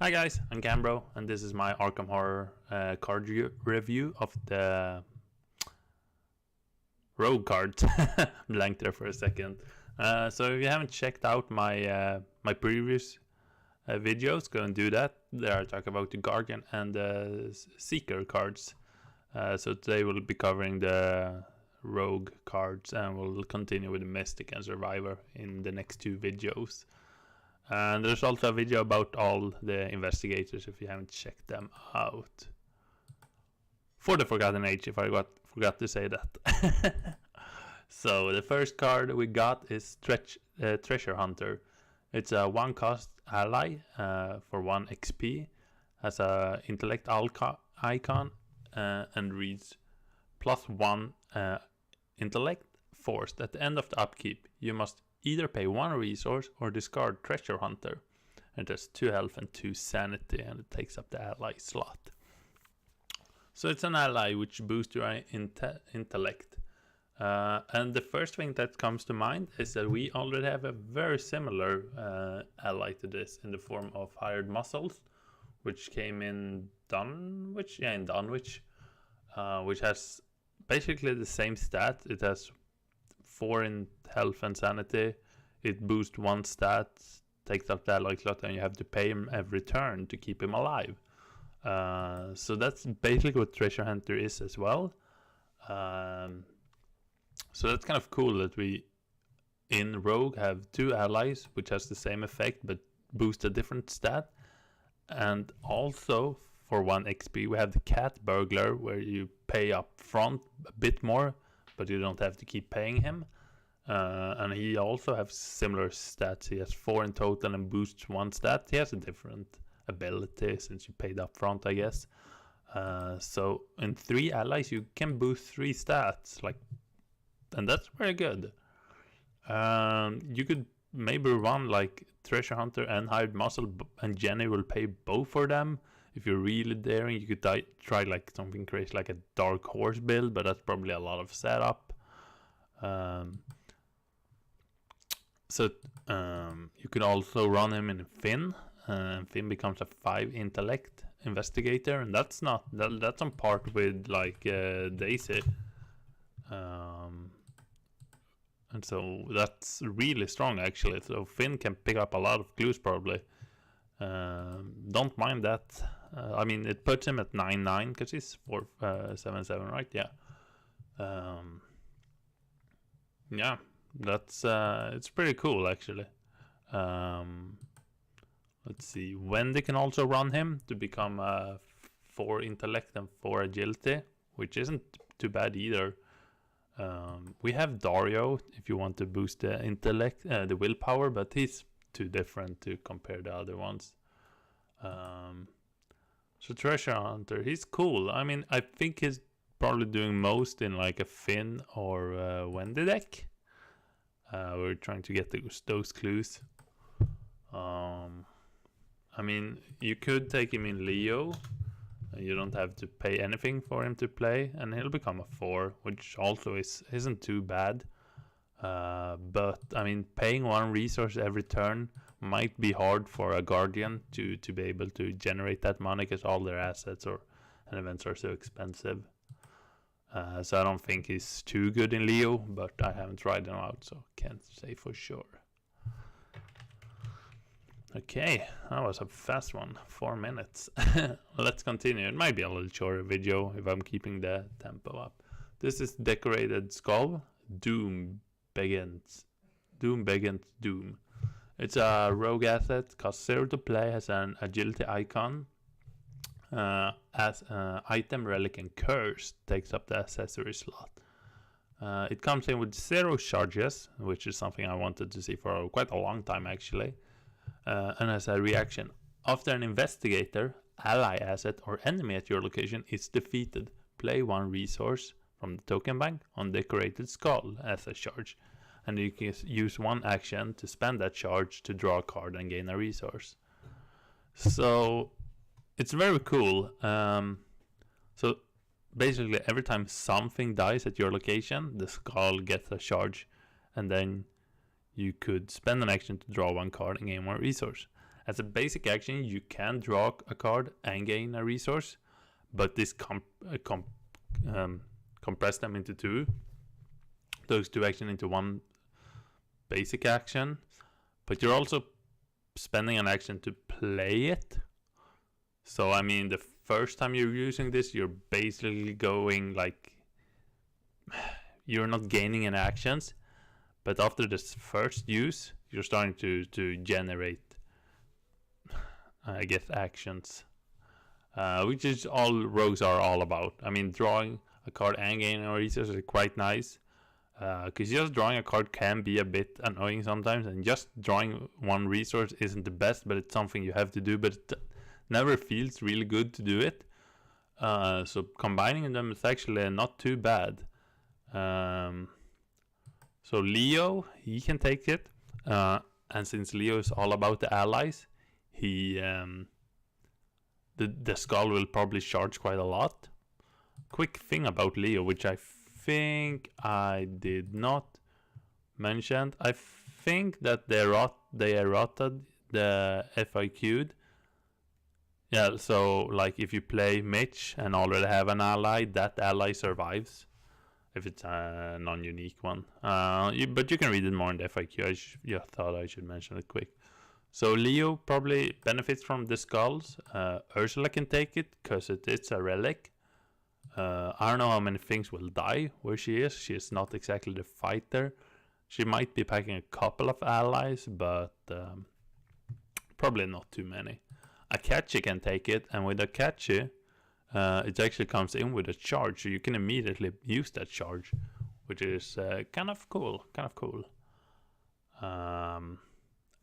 Hi guys, I'm Cambro, and this is my Arkham Horror card review of the Rogue card. Blanked there for a second. So if you haven't checked out my previous videos, go and do that. There I talk about the Guardian and the Seeker cards. So today we'll be covering the Rogue cards, and we'll continue with the Mystic and Survivor in the next two videos. And there's also a video about all the investigators if you haven't checked them out. For the Forgotten Age, if I forgot to say that. So the first card we got is Treasure Hunter. It's a 1-cost ally for 1 XP. Has a intellect icon and reads +1 intellect. Forced. At the end of the upkeep, you must either pay 1 resource or discard Treasure Hunter. And it has 2 health and 2 sanity, and it takes up the ally slot. So it's an ally which boosts your intellect. And the first thing that comes to mind is that we already have a very similar ally to this in the form of Hired Muscles, which came in Dunwich, which has basically the same stat. It has 4 in health and sanity. It boosts 1 stat, takes up the ally slot, and you have to pay him every turn to keep him alive. So that's basically what Treasure Hunter is as well. So that's kind of cool that we in Rogue have 2 allies which has the same effect but boost a different stat. And also for 1 XP we have the Cat Burglar, where you pay up front a bit more, but you don't have to keep paying him. And he also has similar stats. He has 4 in total and boosts 1 stat. He has a different ability since you paid up front, I guess. So in 3 allies you can boost 3 stats, and that's very good. You could maybe run like Treasure Hunter and Hired Muscle, and Jenny will pay both for them. If you're really daring, you could try like something crazy like a Dark Horse build, but that's probably a lot of setup. You could also run him in Finn, and Finn becomes a 5 intellect investigator, and that's on part with like Daisy. And so that's really strong actually. So Finn can pick up a lot of clues probably. Don't mind that. I mean, it puts him at 9/9 because he's 4/7/7, right? Yeah. Yeah, that's it's pretty cool actually. Let's see. Wendy can also run him to become 4 intellect and 4 agility, which isn't too bad either. We have Dario if you want to boost the intellect, the willpower, but he's too different to compare the other ones. So Treasure Hunter, he's cool. I mean, I think he's probably doing most in like a Finn or Wendy deck. We're trying to get those clues. I mean, you could take him in Leo. You don't have to pay anything for him to play, and he'll become a 4, which also isn't too bad. But I mean, paying 1 resource every turn might be hard for a Guardian to be able to generate that money, because all their assets and events are so expensive. So I don't think he's too good in Leo, but I haven't tried him out, so can't say for sure. Okay, that was a fast one, 4 minutes. Let's continue. It might be a little shorter video if I'm keeping the tempo up. This is Decorated Skull. Doom begins. Doom. It's a rogue asset, costs 0 to play, has an agility icon. As item, relic, and curse takes up the accessory slot. It comes in with 0 charges, which is something I wanted to see for quite a long time actually. And as a reaction, after an investigator, ally asset, or enemy at your location is defeated, play 1 resource from the token bank on Decorated Skull as a charge, and you can use 1 action to spend that charge to draw a card and gain a resource. So it's very cool. So basically every time something dies at your location, the skull gets a charge, and then you could spend an action to draw 1 card and gain 1 resource. As a basic action, you can draw a card and gain a resource, but this compress them into two. Those two actions into one basic action, but you're also spending an action to play it. So I mean, the first time you're using this, you're basically going like, you're not gaining any actions, but after this first use, you're starting to generate, I guess, actions, which is all rogues are all about. I mean, drawing a card and gaining a resource is quite nice, because just drawing a card can be a bit annoying sometimes, and just drawing one resource isn't the best, but it's something you have to do, but it never feels really good to do it. So combining them is actually not too bad. So Leo, he can take it, and since Leo is all about the allies, he the skull will probably charge quite a lot. Quick thing about Leo, which I think I did not mention, I think that they errated the FAQ'd. Yeah, so like if you play Mitch and already have an ally, that ally survives if it's a non-unique one. But you can read it more in the FAQ. I thought I should mention it quick. So Leo probably benefits from the skulls. Ursula can take it because it's a relic. I don't know how many things will die where she is. She is not exactly the fighter. She might be packing a couple of allies, but probably not too many. Akachi can take it, and with Akachi, it actually comes in with a charge, so you can immediately use that charge, which is kind of cool.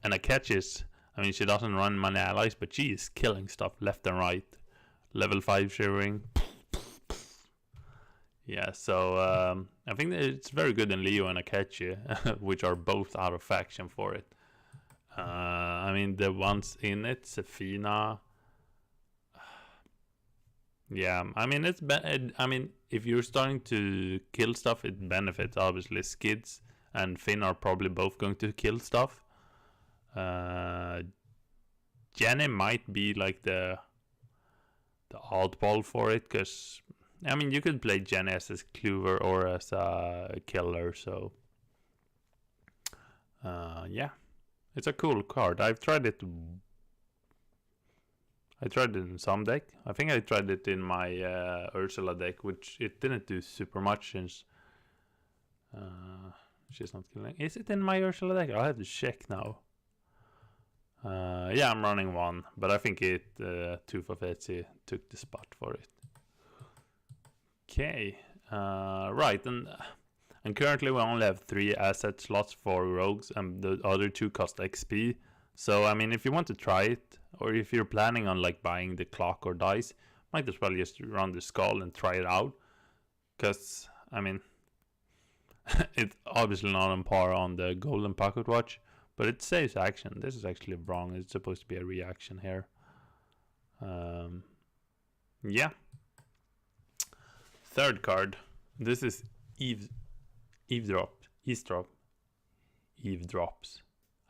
And Akachi is, I mean, she doesn't run many allies, but she is killing stuff left and right. Level 5 shivering. Yeah, so I think that it's very good in Leo and Akachi, which are both out of faction for it. I mean, the ones in it, Sefina. Yeah, I mean, I mean, if you're starting to kill stuff, it benefits. Obviously, Skids and Finn are probably both going to kill stuff. Jenny might be like the oddball for it, because I mean, you could play Jenny as a clover or as a killer. So yeah. It's a cool card. I've tried it. I tried it in some deck. I think I tried it in my Ursula deck, which it didn't do super much since she's not killing. Is it in my Ursula deck? I'll have to check now. Yeah, I'm running one, but I think Tooth of Etsy took the spot for it. Okay, right, and currently we only have 3 asset slots for rogues, and the other 2 cost XP. So I mean, if you want to try it, or if you're planning on like buying the clock or dice, might as well just run the skull and try it out. Because I mean, it's obviously not on par on the golden pocket watch, but it saves action. This is actually wrong. It's supposed to be a reaction here. Yeah. Third card. This is Eavesdrops.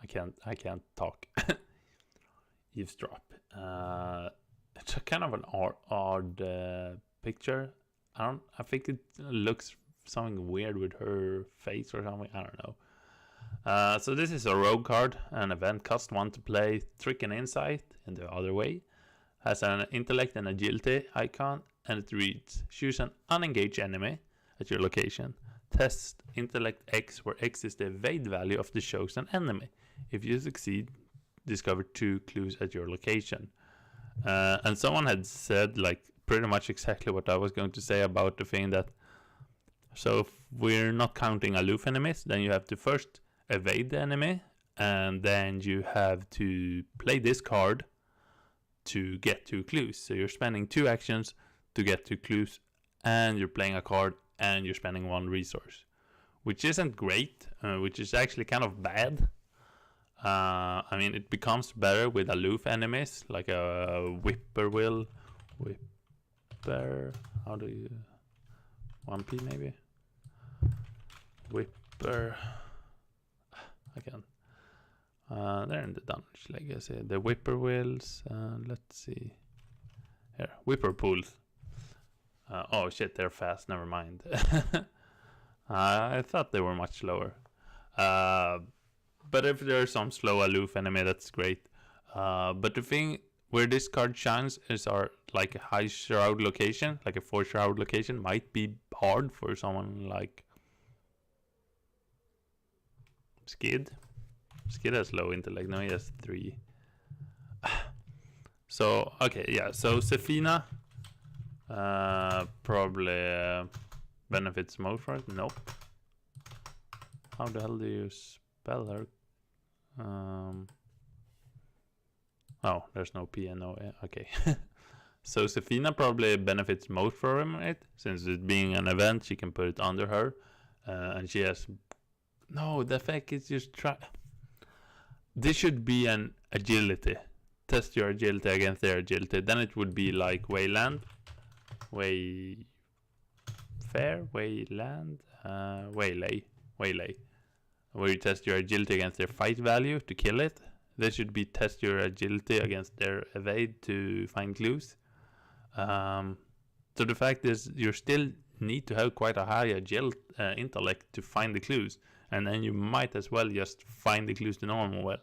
I can't talk. Eavesdrop. It's a kind of an odd picture. I think it looks something weird with her face or something. I don't know. So this is a rogue card, an event cost 1 to play, trick and insight in the other way. Has an intellect and agility icon, and it reads: choose an unengaged enemy at your location. Test intellect X, where X is the evade value of the chosen enemy. If you succeed, discover 2 clues at your location. And someone had said like pretty much exactly what I was going to say about the thing that, so if we're not counting aloof enemies, then you have to first evade the enemy, and then you have to play this card to get 2 clues. So you're spending 2 actions to get 2 clues, and you're playing a card, and you're spending 1 resource, which isn't great, which is actually kind of bad. I mean, it becomes better with aloof enemies, like a Whippoorwill. How do you... 1P maybe? Whipper... I can... They're in the Dunwich Legacy. The Whippoorwills. Let's see. Here, Whippoorpools. Oh shit, they're fast. Never mind. I thought they were much slower. But if there's some slow aloof enemy, that's great. But the thing where this card shines is our like a high shroud location, like a 4 shroud location, might be hard for someone like Skid. Skid has low intellect. No, he has 3. So okay, yeah. So Sefina probably benefits most from it. Nope. How the hell do you spell her? Oh, there's no P and no A. Okay. So Sefina probably benefits most from it, since it being an event, she can put it under her, and she has. No, the effect is just try. This should be an agility. Test your agility against their agility. Then it would be like Wayland, Wayfair, Wayland, Waylay, where you test your agility against their fight value to kill it. This should be test your agility against their evade to find clues. So the fact is, you still need to have quite a high intellect to find the clues, and then you might as well just find the clues the normal way.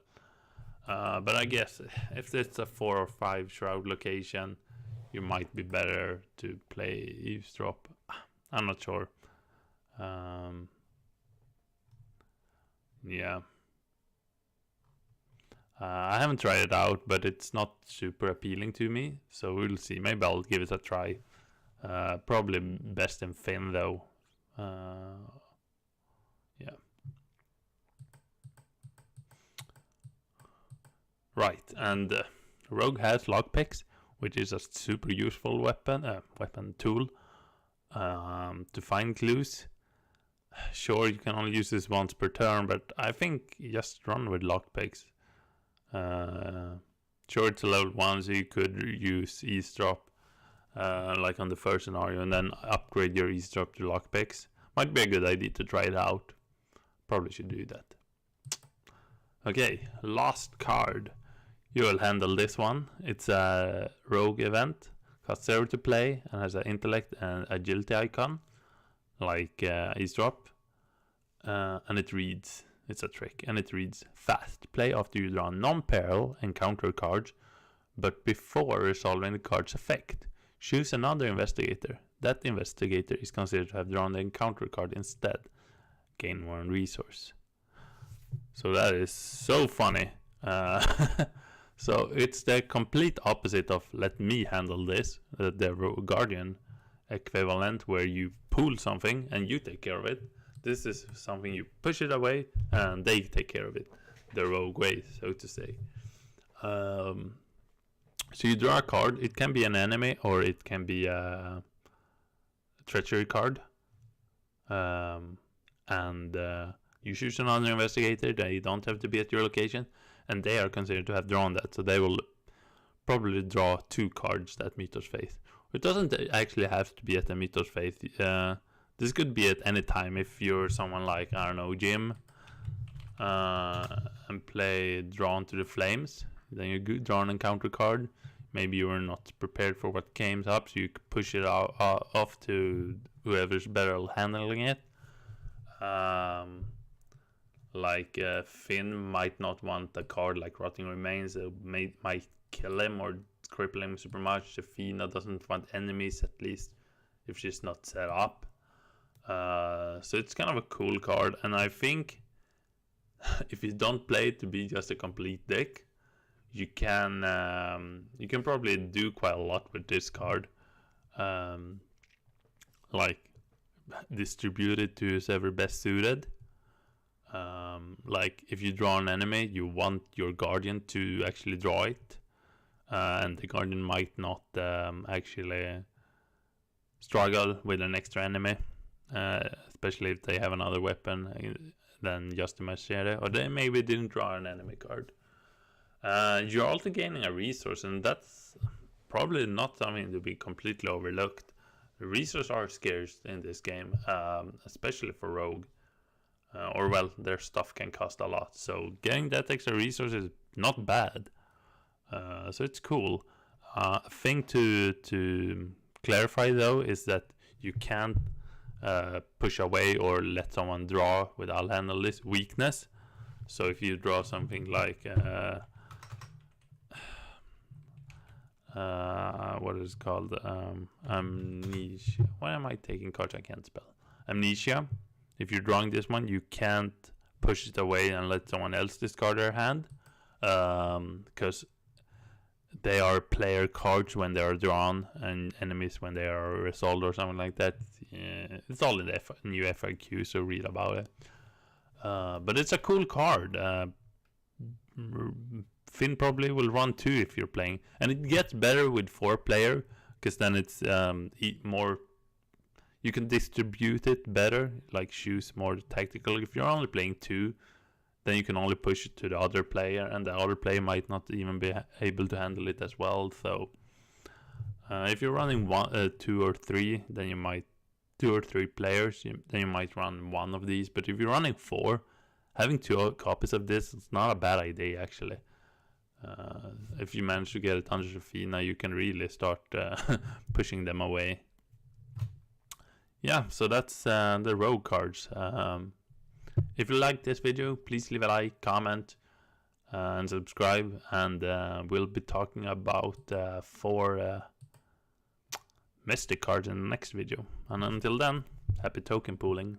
But I guess if it's a 4 or 5 shroud location, you might be better to play eavesdrop. I'm not sure. Yeah. I haven't tried it out, but it's not super appealing to me, so we'll see. Maybe I'll give it a try. Probably best in Finn though. Yeah. Right, and Rogue has lockpicks, which is a super useful weapon tool to find clues. Sure, you can only use this once per turn, but I think just run with lockpicks. Sure, it's a level 1, so you could use eavesdrop like on the first scenario, and then upgrade your eavesdrop to lockpicks. Might be a good idea to try it out. Probably should do that. Okay, last card. You will handle this one. It's a rogue event. Costs 0 to play and has an intellect and agility icon, like eavesdrop. And it reads. It's a trick, and it reads: fast. Play after you draw non-peril encounter cards, but before resolving the card's effect. Choose another investigator. That investigator is considered to have drawn the encounter card instead. Gain 1 resource. So that is so funny. So it's the complete opposite of let me handle this, the Guardian equivalent, where you pull something and you take care of it. This is something you push it away and they take care of it, the rogue way, so to say. So you draw a card. It can be an enemy or it can be a treachery card. And you choose another investigator. They don't have to be at your location, and they are considered to have drawn that. So they will probably draw 2 cards that Mythos Faith. It doesn't actually have to be at the Mythos Faith. This could be at any time if you're someone like, I don't know, Jim, and play Drawn to the Flames. Then you draw an encounter card. Maybe you were not prepared for what came up, so you could push it off to whoever's better at handling it. Like Finn might not want a card like Rotting Remains. It might kill him or cripple him super much. Sefina doesn't want enemies, at least if she's not set up. So it's kind of a cool card, and I think if you don't play it to be just a complete deck, you can probably do quite a lot with this card. Like distribute it to whoever best suited. Like if you draw an enemy, you want your Guardian to actually draw it, and the Guardian might not actually struggle with an extra enemy. Especially if they have another weapon than just a machete, or they maybe didn't draw an enemy card. You're also gaining a resource, and that's probably not something to be completely overlooked. The resources are scarce in this game, especially for Rogue. or well, their stuff can cost a lot. So getting that extra resource is not bad. So it's cool. A thing to clarify though is that you can't push away or let someone draw without handle this weakness. So if you draw something like what is it called? Amnesia. Why am I taking cards I can't spell? Amnesia. If you're drawing this one, you can't push it away and let someone else discard their hand, because they are player cards when they are drawn and enemies when they are resolved or something like that. Yeah, it's all in the new FAQ, so read about it. But it's a cool card. Finn probably will run 2 if you're playing, and it gets better with 4 player, because then it's more, you can distribute it better, like choose more tactical. If you're only playing 2, then you can only push it to the other player, and the other player might not even be able to handle it as well. So if you're running 2 or 3, then you might 2 or 3 players, then you might run one of these. But if you're running 4, having 2 copies of this is not a bad idea actually. If you manage to get a ton of Fina, you can really start pushing them away. Yeah, so that's the rogue cards. If you like this video, please leave a like, comment, and subscribe. And we'll be talking about 4 mystic cards in the next video. And until then, happy token pooling.